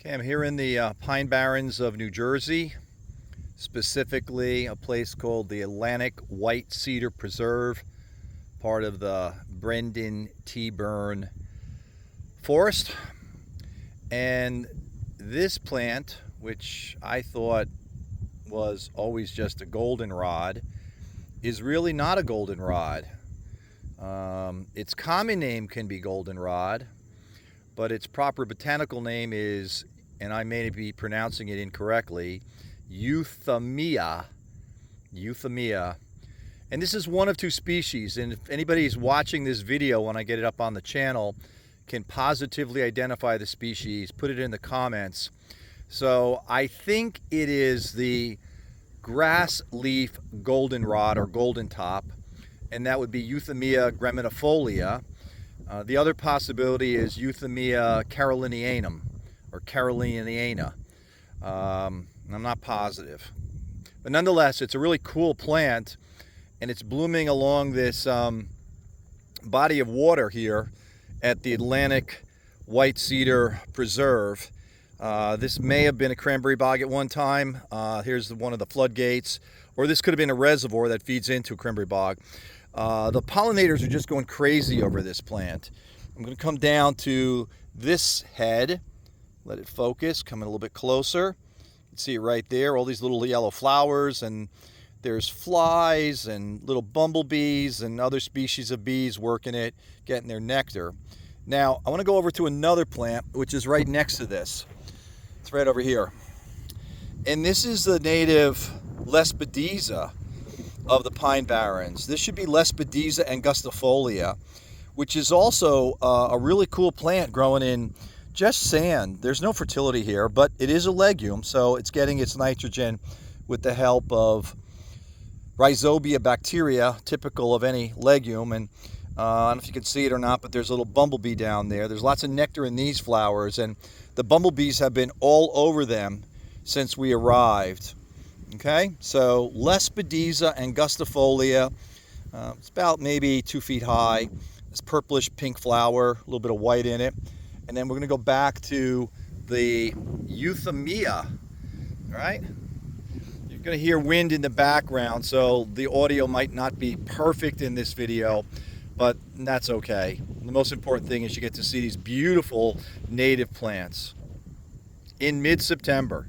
Okay, I'm here in the Pine Barrens of New Jersey, specifically a place called the Atlantic White Cedar Preserve, part of the Brendan T. Byrne Forest. And this plant, which I thought was always just a goldenrod, is really not a goldenrod. Its common name can be goldenrod, but its proper botanical name is, and I may be pronouncing it incorrectly, Euthymia. Euthymia. And this is one of two species, and if anybody's watching this video when I get it up on the channel can positively identify the species, put it in the comments. So I think it is the grass leaf goldenrod or golden top, and that would be Euthymia graminifolia. The other possibility is Euthymia carolinianum or caroliniana. I'm not positive. But nonetheless, it's a really cool plant, and it's blooming along this body of water here at the Atlantic White Cedar Preserve. This may have been a cranberry bog at one time. Here's one of the floodgates, or this could have been a reservoir that feeds into a cranberry bog. The pollinators are just going crazy over this plant. I'm going to come down to this head, let it focus, come in a little bit closer. You can see it right there, all these little yellow flowers, and there's flies and little bumblebees and other species of bees working it, getting their nectar. Now, I want to go over to another plant, which is right next to this. It's right over here. And this is the native Lespedeza of the Pine Barrens. This should be Lespedeza angustifolia, which is also a really cool plant growing in just sand. There's no fertility here, but it is a legume, so it's getting its nitrogen with the help of rhizobia bacteria, typical of any legume. And I don't know if you can see it or not, but there's a little bumblebee down there. There's lots of nectar in these flowers, and the bumblebees have been all over them since we arrived. Okay, so Lespedeza angustifolia, it's about maybe 2 feet high. This purplish pink flower, a little bit of white in it. And then we're going to go back to the Euthymia, all right? You're going to hear wind in the background, so the audio might not be perfect in this video, but that's okay. The most important thing is you get to see these beautiful native plants in mid-September.